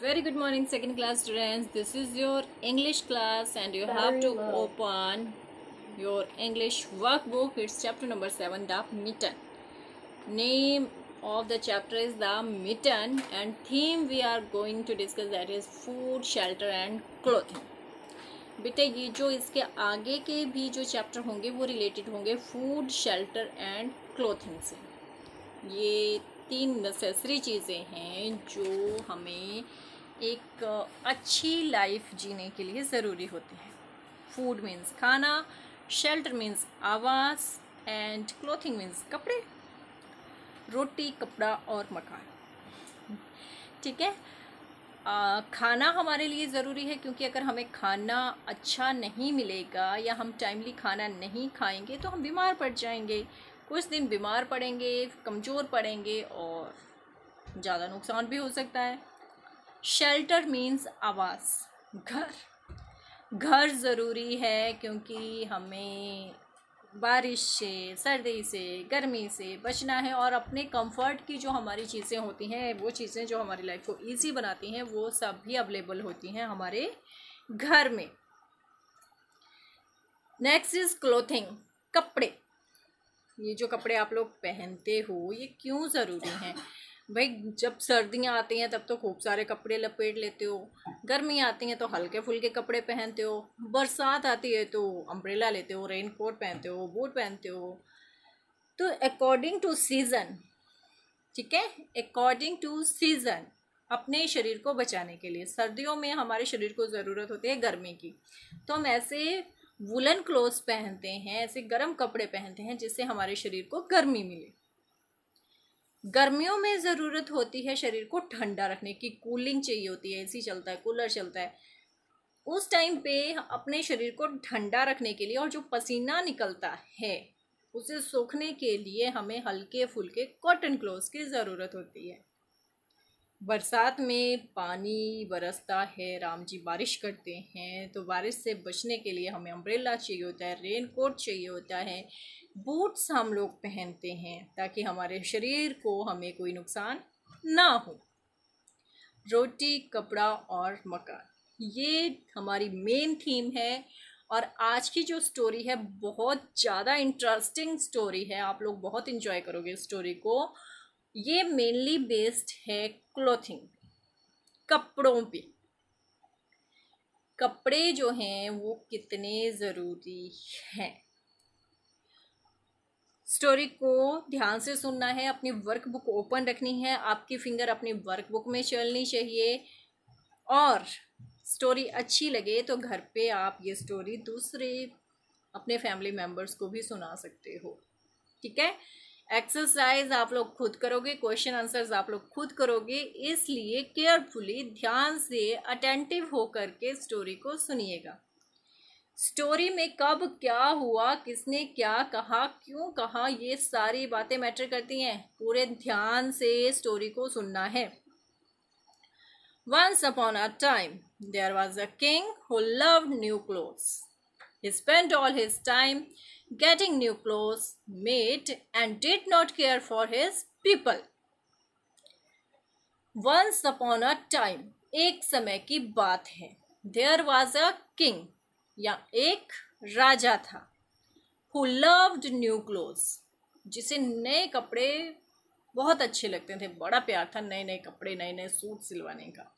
Very good morning, second class students. This is your English class, and you have to open your English workbook. It's chapter number 7, The Mitten. Name of the chapter is The Mitten, and theme we are going to discuss that is food, shelter, and clothing. बेटा ये जो इसके आगे के भी जो chapter होंगे वो रिलेटेड होंगे फूड, शेल्टर एंड क्लोथिंग से। ये 3 नेसेसरी चीज़ें हैं जो हमें एक अच्छी लाइफ जीने के लिए ज़रूरी होती है। फूड मीन्स खाना, शेल्टर मीन्स आवास एंड क्लोथिंग मीन्स कपड़े, रोटी, कपड़ा और मकान। ठीक है। खाना हमारे लिए ज़रूरी है क्योंकि अगर हमें खाना अच्छा नहीं मिलेगा या हम टाइमली खाना नहीं खाएंगे तो हम बीमार पड़ जाएंगे। कुछ दिन बीमार पड़ेंगे, कमज़ोर पड़ेंगे और ज़्यादा नुकसान भी हो सकता है। शेल्टर मीन्स आवास, घर ज़रूरी है क्योंकि हमें बारिश से, सर्दी से, गर्मी से बचना है और अपने कंफर्ट की जो हमारी चीज़ें होती हैं, वो चीज़ें जो हमारी लाइफ को इजी बनाती हैं, वो सब भी अवेलेबल होती हैं हमारे घर में। नेक्स्ट इज़ क्लोथिंग, कपड़े। ये जो कपड़े आप लोग पहनते हो ये क्यों ज़रूरी हैं भाई? जब सर्दियाँ आती हैं तब तो खूब सारे कपड़े लपेट लेते हो, गर्मी आती हैं तो हल्के फुल्के कपड़े पहनते हो, बरसात आती है तो अम्ब्रेला लेते हो, रेन कोट पहनते हो, बूट पहनते हो। तो अकॉर्डिंग टू सीज़न, ठीक है, अकॉर्डिंग टू सीज़न अपने शरीर को बचाने के लिए सर्दियों में हमारे शरीर को ज़रूरत होती है गर्मी की, तो हम ऐसे वुलन क्लोथ्स पहनते हैं, ऐसे गर्म कपड़े पहनते हैं जिससे हमारे शरीर को गर्मी मिले। गर्मियों में ज़रूरत होती है शरीर को ठंडा रखने की, कूलिंग चाहिए होती है, एसी चलता है, कूलर चलता है। उस टाइम पे अपने शरीर को ठंडा रखने के लिए और जो पसीना निकलता है उसे सूखने के लिए हमें हल्के फुल्के कॉटन क्लोथ्स की ज़रूरत होती है। बरसात में पानी बरसता है, राम जी बारिश करते हैं, तो बारिश से बचने के लिए हमें अम्ब्रेला चाहिए होता है, रेन कोट चाहिए होता है, बूट्स हम लोग पहनते हैं ताकि हमारे शरीर को हमें कोई नुकसान ना हो। रोटी, कपड़ा और मकान, ये हमारी मेन थीम है। और आज की जो स्टोरी है बहुत ज़्यादा इंटरेस्टिंग स्टोरी है, आप लोग बहुत इंजॉय करोगे इस स्टोरी को। ये मेनली बेस्ड है क्लोथिंग, कपड़ों पे। कपड़े जो हैं वो कितने ज़रूरी हैं। स्टोरी को ध्यान से सुनना है, अपनी वर्कबुक ओपन रखनी है, आपकी फिंगर अपनी वर्कबुक में चलनी चाहिए। और स्टोरी अच्छी लगे तो घर पे आप ये स्टोरी दूसरे अपने फैमिली मेम्बर्स को भी सुना सकते हो। ठीक है। एक्सरसाइज आप लोग खुद करोगे, क्वेश्चन आंसर्स आप लोग खुद करोगे, इसलिए केयरफुली, ध्यान से, अटेंटिव होकर के स्टोरी को सुनिएगा। स्टोरी में कब क्या हुआ, किसने क्या कहा, क्यों कहा, ये सारी बातें मैटर करती हैं। पूरे ध्यान से स्टोरी को सुनना है। Once upon a time, there was a king who loved new clothes. He spent all his time getting new clothes made and did not care for his people. Once upon a time, एक समय की बात है। There was a king, या एक राजा था, who loved new clothes, जिसे नए कपड़े बहुत अच्छे लगते थे, बड़ा प्यार था नए नए कपड़े, नए नए सूट सिलवाने का।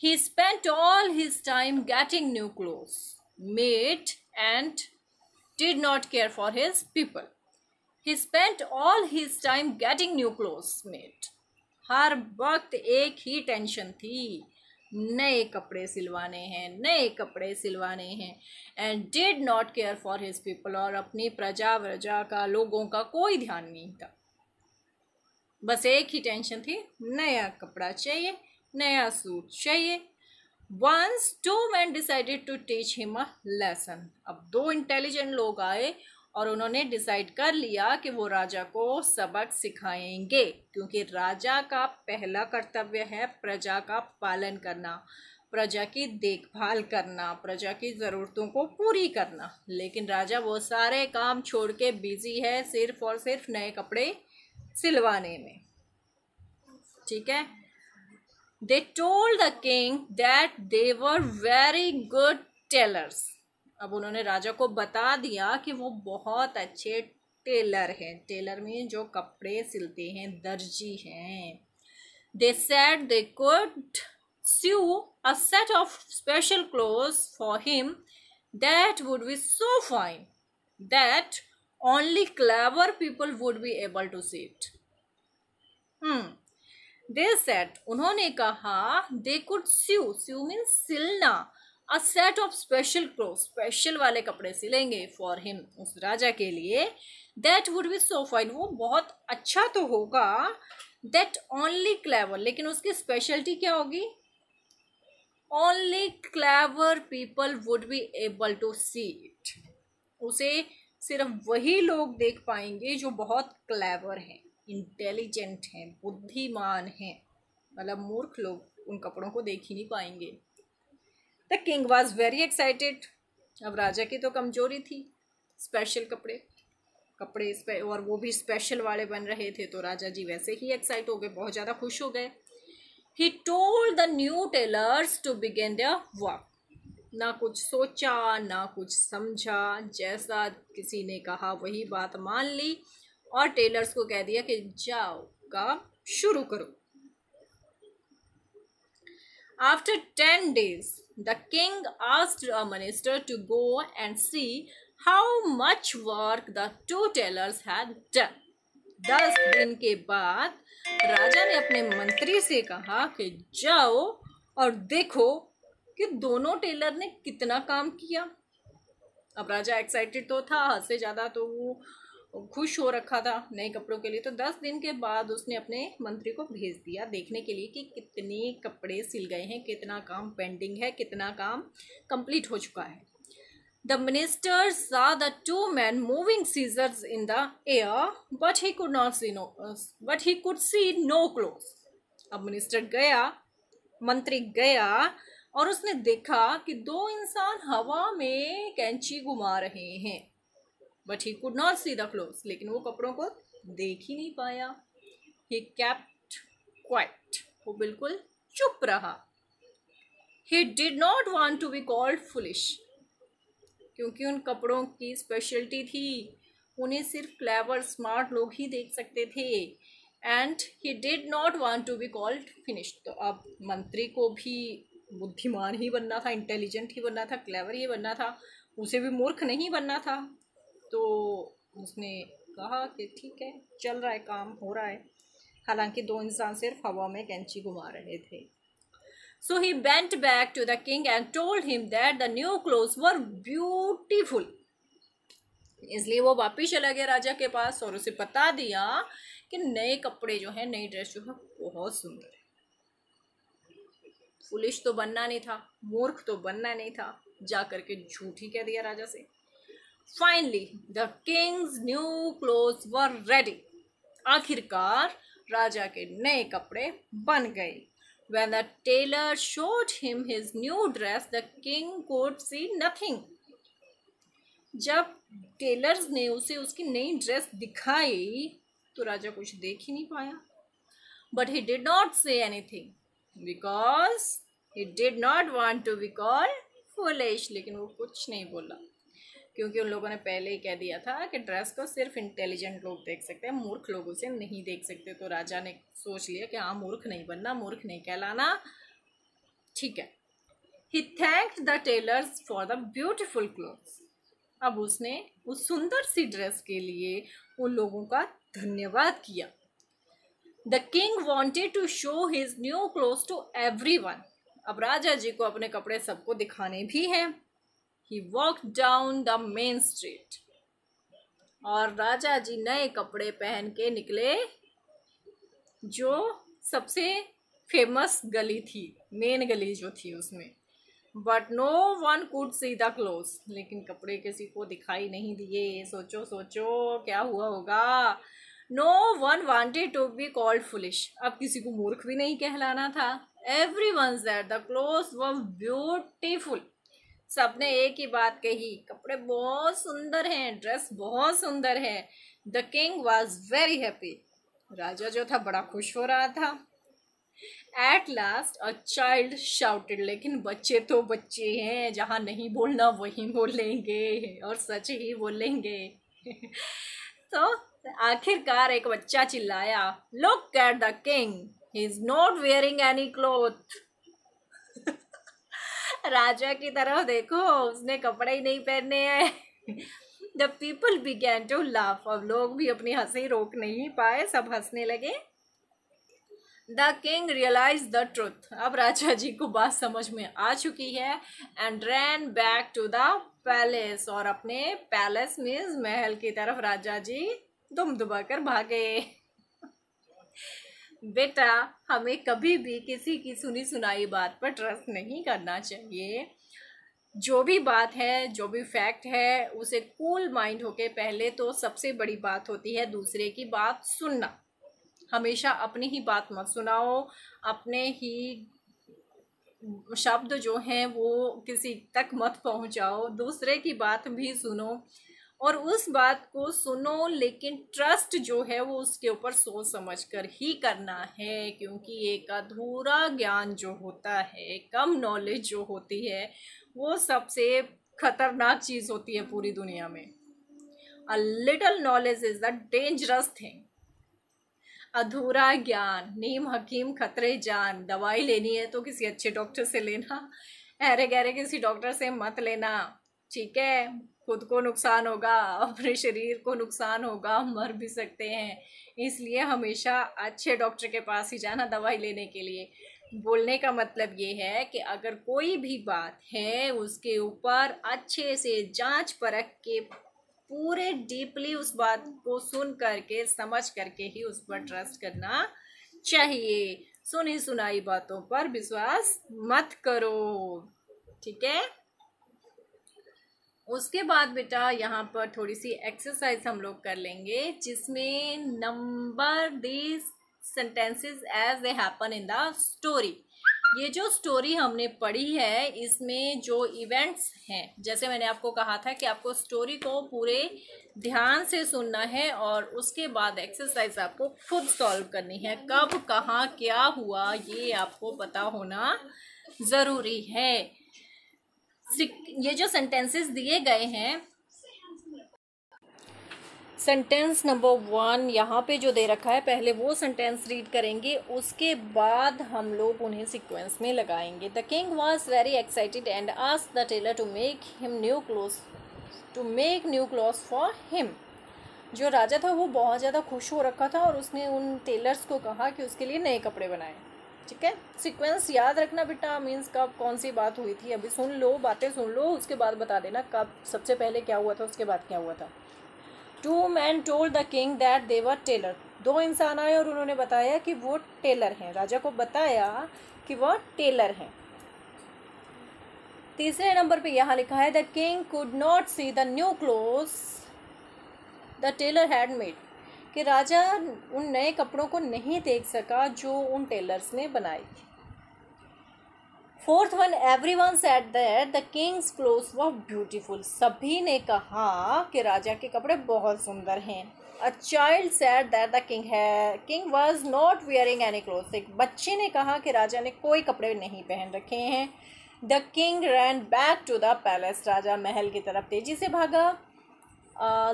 He spent all his time getting new clothes made and did not care for his people. He spent all his time getting new clothes made. हर वक्त एक ही टेंशन थी, नए कपड़े सिलवाने हैं, नए कपड़े सिलवाने हैं। And did not care for his people, और अपनी प्रजा व्रजा का, लोगों का कोई ध्यान नहीं था। बस एक ही टेंशन थी, नया कपड़ा चाहिए, नया सूट चाहिए। Once two men decided to teach him a lesson. अब 2 इंटेलिजेंट लोग आए और उन्होंने डिसाइड कर लिया कि वो राजा को सबक सिखाएंगे, क्योंकि राजा का पहला कर्तव्य है प्रजा का पालन करना, प्रजा की देखभाल करना, प्रजा की ज़रूरतों को पूरी करना। लेकिन राजा वो सारे काम छोड़ के बिजी है सिर्फ और सिर्फ नए कपड़े सिलवाने में। ठीक है। They told the king that they were very good tailors. अब उन्होंने राजा को बता दिया कि वो बहुत अच्छे टेलर हैं. टेलर में जो कपड़े सिलते हैं, दर्जी हैं. They said they could sew a set of special clothes for him that would be so fine that only clever people would be able to see it. They said, उन्होंने कहा, they could sew means सिलना, a set of special clothes, special वाले कपड़े सिलेंगे for him, उस राजा के लिए, that would be so fine, वो बहुत अच्छा तो होगा, that only clever, लेकिन उसकी specialty क्या होगी? Only clever people would be able to see it. उसे सिर्फ वही लोग देख पाएंगे जो बहुत क्लेवर हैं, इंटेलिजेंट हैं, बुद्धिमान हैं. मतलब मूर्ख लोग उन कपड़ों को देख ही नहीं पाएंगे. The king was very excited. अब राजा की तो कमजोरी थी स्पेशल कपड़े और वो भी स्पेशल वाले बन रहे थे, तो राजा जी वैसे ही एक्साइट हो गए, बहुत ज़्यादा खुश हो गए. He told the new tailors to begin their work. ना कुछ सोचा ना कुछ समझा, जैसा किसी ने कहा वही बात मान ली और टेलर्स को कह दिया कि जाओ काम शुरू करो. After 10 days the king asked a minister to go and see how much work the 2 tailors had done. 10 दिन के बाद राजा ने अपने मंत्री से कहा कि जाओ और देखो कि दोनों टेलर ने कितना काम किया. अब राजा एक्साइटेड तो था, हद से ज़्यादा तो वो खुश हो रखा था नए कपड़ों के लिए. तो 10 दिन के बाद उसने अपने मंत्री को भेज दिया देखने के लिए कि कितने कपड़े सिल गए हैं, कितना काम पेंडिंग है, कितना काम कंप्लीट हो चुका है. The minister saw the 2 men moving scissors in the air, but he could see no clothes. अब मंत्री गया और उसने देखा कि 2 इंसान हवा में कैंची घुमा रहे हैं. But he could not see the clothes, लेकिन वो कपड़ों को देख ही नहीं पाया. ही केप्ट क्वाइट, वो बिल्कुल चुप रहा. He did not want to be called foolish, क्योंकि उन कपड़ों की स्पेशलिटी थी, उन्हें सिर्फ क्लेवर स्मार्ट लोग ही देख सकते थे. And he did not want to be called finish. तो अब मंत्री को भी बुद्धिमान ही बनना था, इंटेलिजेंट ही बनना था, क्लेवर ही बनना था, उसे भी मूर्ख नहीं बनना था. तो उसने कहा कि ठीक है, चल रहा है, काम हो रहा है. हालांकि 2 इंसान सिर्फ हवा में कैंची घुमा रहे थे. So he went back to the king and told him that the new clothes were beautiful. इसलिए वो वापिस चला गया राजा के पास और उसे बता दिया कि नए कपड़े जो है, नई ड्रेस जो है बहुत सुंदर है. फुलिश तो बनना नहीं था, मूर्ख तो बनना नहीं था, जा करके झूठ ही कह दिया राजा से. Finally the Kings new clothes were ready. आखिरकार राजा के नए कपड़े बन गए. When the tailor showed him his new dress, the king could see nothing. जब टेलर्स ने उसे उसकी नई ड्रेस दिखाई तो राजा कुछ देख ही नहीं पाया. But he did not say anything because he did not want to be called foolish. लेकिन वो कुछ नहीं बोला क्योंकि उन लोगों ने पहले ही कह दिया था कि ड्रेस को सिर्फ इंटेलिजेंट लोग देख सकते हैं, मूर्ख लोग उसे नहीं देख सकते. तो राजा ने सोच लिया कि हाँ, मूर्ख नहीं बनना, मूर्ख नहीं कहलाना, ठीक है. He thanked the tailors for the beautiful clothes. अब उसने उस सुंदर सी ड्रेस के लिए उन लोगों का धन्यवाद किया. The king wanted to show his new clothes to everyone. अब राजा जी को अपने कपड़े सबको दिखाने भी हैं. He walked down the main street. और राजा जी नए कपड़े पहन के निकले जो सबसे फेमस गली थी, मेन गली जो थी उसमें. But no one could see the clothes. लेकिन कपड़े किसी को दिखाई नहीं दिए. सोचो क्या हुआ होगा. No one wanted to be called foolish. अब किसी को मूर्ख भी नहीं कहलाना था. Everyone said the clothes were beautiful. सबने एक ही बात कही, कपड़े बहुत सुंदर हैं, ड्रेस बहुत सुंदर है. The king was very happy. राजा जो था बड़ा खुश हो रहा था. At last a child shouted, लेकिन बच्चे तो बच्चे हैं, जहाँ नहीं बोलना वहीं बोलेंगे और सच ही बोलेंगे। तो आखिरकार एक बच्चा चिल्लाया, look at the king, he is not wearing any cloth. राजा की तरफ देखो, उसने कपड़े ही नहीं पहने हैं। The people began to laugh, अब लोग भी अपनी हंसी रोक नहीं पाए, सब हंसने लगे। The king realize the truth, अब राजा जी को बात समझ में आ चुकी है। And ran back to the palace, और अपने पैलेस मीन्स महल की तरफ राजा जी दुम दुबा कर भागे। बेटा, हमें कभी भी किसी की सुनी सुनाई बात पर ट्रस्ट नहीं करना चाहिए। जो भी बात है, जो भी फैक्ट है, उसे कूल माइंड होके, पहले तो सबसे बड़ी बात होती है दूसरे की बात सुनना। हमेशा अपनी ही बात मत सुनाओ, अपने ही शब्द जो हैं वो किसी तक मत पहुंचाओ, दूसरे की बात भी सुनो और उस बात को सुनो, लेकिन ट्रस्ट जो है वो उसके ऊपर सोच समझ कर ही करना है, क्योंकि एक अधूरा ज्ञान जो होता है, कम नॉलेज जो होती है, वो सबसे खतरनाक चीज़ होती है पूरी दुनिया में। A little knowledge is the dangerous thing. अधूरा ज्ञान, नीम हकीम खतरे जान। दवाई लेनी है तो किसी अच्छे डॉक्टर से लेना, अरे गहरे किसी डॉक्टर से मत लेना, ठीक है? खुद को नुकसान होगा, अपने शरीर को नुकसान होगा, मर भी सकते हैं। इसलिए हमेशा अच्छे डॉक्टर के पास ही जाना दवाई लेने के लिए। बोलने का मतलब ये है कि अगर कोई भी बात है उसके ऊपर अच्छे से जांच परख के, पूरे डीपली उस बात को सुन करके, समझ करके ही उस पर ट्रस्ट करना चाहिए। सुनी सुनाई बातों पर विश्वास मत करो, ठीक है? उसके बाद बेटा यहाँ पर थोड़ी सी एक्सरसाइज हम लोग कर लेंगे, जिसमें number these sentences as they happen in the story. ये जो स्टोरी हमने पढ़ी है, इसमें जो इवेंट्स हैं, जैसे मैंने आपको कहा था कि आपको स्टोरी को पूरे ध्यान से सुनना है और उसके बाद एक्सरसाइज आपको खुद सॉल्व करनी है। कब कहाँ क्या हुआ ये आपको पता होना ज़रूरी है। ये जो सेंटेंसेस दिए गए हैं, सेंटेंस नंबर 1 यहाँ पे जो दे रखा है, पहले वो सेंटेंस रीड करेंगे, उसके बाद हम लोग उन्हें सीक्वेंस में लगाएंगे। The king was very excited and asked the tailor to make new clothes for him. जो राजा था वो बहुत ज़्यादा खुश हो रखा था और उसने उन टेलर्स को कहा कि उसके लिए नए कपड़े बनाए, ठीक है? सीक्वेंस याद रखना बेटा, मीन्स कब कौन सी बात हुई थी। अभी सुन लो, बातें सुन लो, उसके बाद बता देना कब सबसे पहले क्या हुआ था, उसके बाद क्या हुआ था। 2 men told the king that they were tailor। 2 इंसान आए और उन्होंने बताया कि वो टेलर हैं। राजा को बताया कि वह टेलर हैं। तीसरे नंबर पे यहाँ लिखा है, the king could not see the new clothes the tailor had made, कि राजा उन नए कपड़ों को नहीं देख सका जो उन टेलर्स ने बनाए थे। 4th one, everyone said that the king's clothes were beautiful। सभी ने कहा कि राजा के कपड़े बहुत सुंदर हैं। A child said that the king was not wearing any clothes। एक बच्चे ने कहा कि राजा ने कोई कपड़े नहीं पहन रखे हैं। The king ran back to the palace। राजा महल की तरफ तेजी से भागा।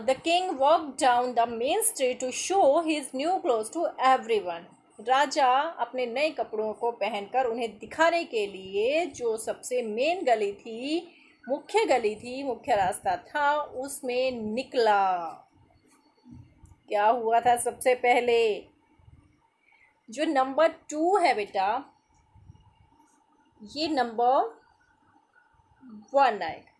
The king walked down the main street to show his new clothes to everyone। राजा अपने नए कपड़ों को पहनकर उन्हें दिखाने के लिए जो सबसे मेन गली थी, मुख्य रास्ता था, उसमें निकला। क्या हुआ था सबसे पहले? जो नंबर 2 है बेटा, ये नंबर 1 आएगा,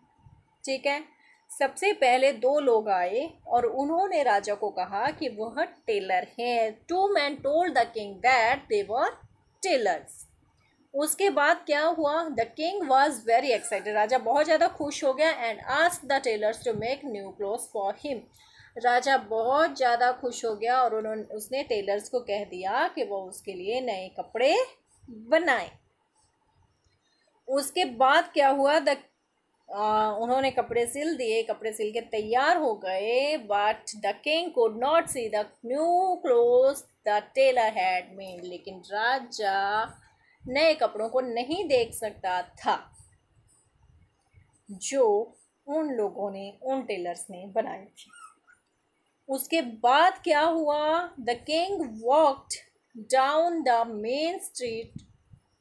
ठीक है? सबसे पहले 2 लोग आए और उन्होंने राजा को कहा कि वह टेलर हैं। 2 men told the king that they were tailors। उसके बाद क्या हुआ? The king was very excited. राजा बहुत ज़्यादा खुश हो गया। And asked the tailors to make new clothes for him. राजा बहुत ज़्यादा खुश हो गया और उसने टेलर्स को कह दिया कि वो उसके लिए नए कपड़े बनाए। उसके बाद क्या हुआ? द उन्होंने कपड़े सिल दिए, कपड़े सिल के तैयार हो गए, but the king could not see the new cloth the tailor had made, लेकिन राजा नए कपड़ों को नहीं देख सकता था जो उन लोगों ने, उन टेलर्स ने बनाए थे। उसके बाद क्या हुआ? The king walked down the main street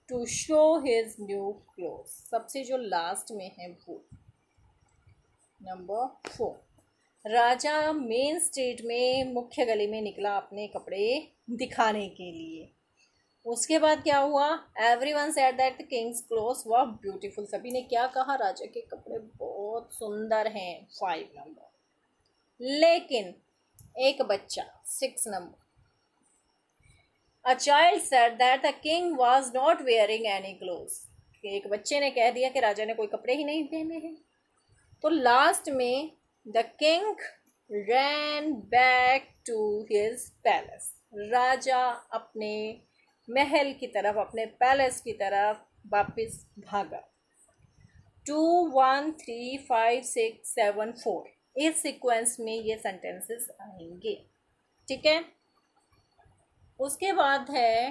to show his new cloth. सबसे जो लास्ट में है वो नंबर 4। राजा मेन स्ट्रीट में, मुख्य गली में निकला अपने कपड़े दिखाने के लिए। उसके बाद क्या हुआ? Everyone said that the Kings clothes were beautiful. सभी ने क्या कहा? राजा के कपड़े बहुत सुंदर हैं। 5 नंबर। लेकिन एक बच्चा 6 number, a child said that the king was not wearing any clothes. एक बच्चे ने कह दिया कि राजा ने कोई कपड़े ही नहीं पहने हैं। तो लास्ट में the king ran back to his palace. राजा अपने महल की तरफ, अपने पैलेस की तरफ वापस भागा। 2 1 3 5 6 7 4 इस सीक्वेंस में ये सेंटेंसेस आएंगे। ठीक है। उसके बाद है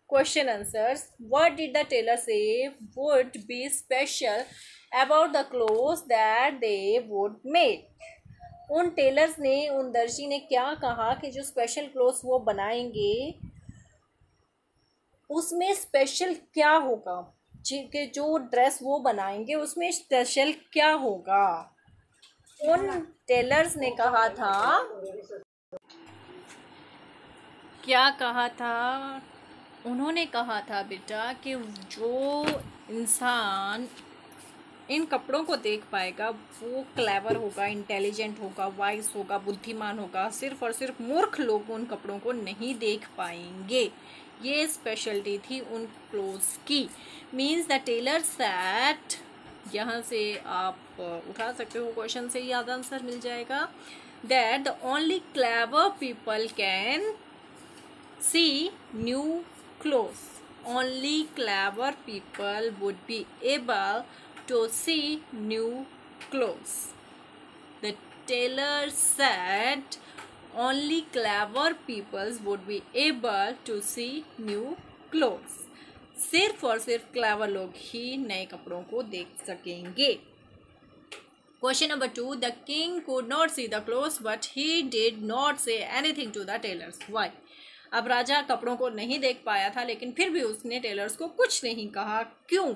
question answers. What did the tailor say would be special about the clothes that they would make. उन टेलर्स ने, उन दर्जी ने क्या कहा कि जो स्पेशल क्लोथ्स वो बनाएंगे उसमें स्पेशल क्या होगा, कि जो ड्रेस वो बनाएंगे उसमें स्पेशल क्या होगा। उन टेलर्स ने कहा था, क्या कहा था? उन्होंने कहा था बेटा कि जो इंसान इन कपड़ों को देख पाएगा वो क्लेवर होगा, इंटेलिजेंट होगा, वाइज होगा, बुद्धिमान होगा। सिर्फ और सिर्फ मूर्ख लोग उन कपड़ों को नहीं देख पाएंगे। ये स्पेशलिटी थी उन क्लोथ्स की। मीन्स द टेलर सेट, यहाँ से आप उठा सकते हो, क्वेश्चन से ही याद आंसर मिल जाएगा। That the only clever people can see new clothes. Only clever people would be able to see new clothes. The tailor said only clever people would be able to see new clothes. सिर्फ और सिर्फ clever लोग ही नए कपड़ों को देख सकेंगे। Question number 2. The king could not see the clothes but he did not say anything to the tailors. Why? अब राजा कपड़ों को नहीं देख पाया था लेकिन फिर भी उसने टेलर्स को कुछ नहीं कहा। क्यों?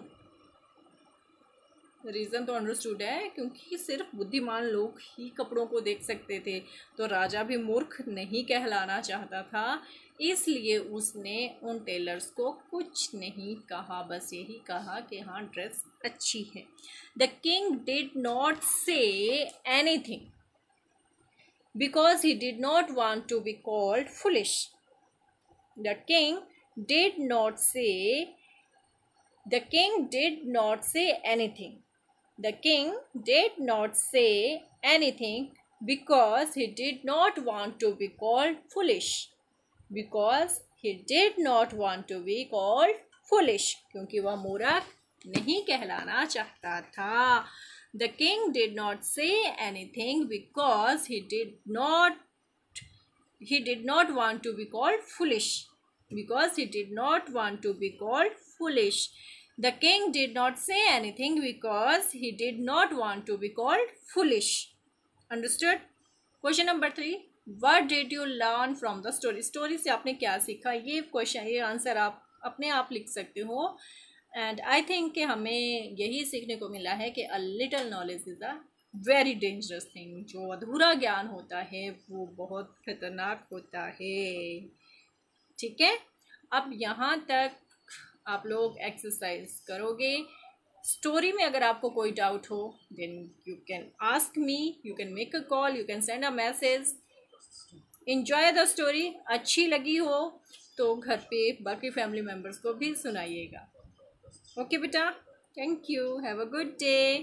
रीज़न तो अंडरस्टूड है, क्योंकि सिर्फ बुद्धिमान लोग ही कपड़ों को देख सकते थे। तो राजा भी मूर्ख नहीं कहलाना चाहता था, इसलिए उसने उन टेलर्स को कुछ नहीं कहा, बस यही कहा कि हाँ ड्रेस अच्छी है। The king did not say anything because he did not want to be called foolish. The king did not say anything. The king did not say anything because he did not want to be called foolish. Because he did not want to be called foolish. क्योंकि वह मूर्ख नहीं कहलाना चाहता था। The king did not say anything because he did not want to be called foolish. Because he did not want to be called foolish. The king did not say anything because he did not want to be called foolish. Understood? Question number 3. What did you learn from the story? Story से आपने क्या सीखा? ये question, ये answer आप अपने आप लिख सकते हो। एंड आई थिंक कि हमें यही सीखने को मिला है कि a little knowledge is a very dangerous thing. जो अधूरा ज्ञान होता है वो बहुत खतरनाक होता है। ठीक है, अब यहाँ तक आप लोग एक्सरसाइज करोगे। स्टोरी में अगर आपको कोई डाउट हो then you can ask me, you can make a call, you can send a message. Enjoy the story. अच्छी लगी हो तो घर पे बाकी फैमिली मेम्बर्स को भी सुनाइएगा। ओके बेटा, thank you, have a good day.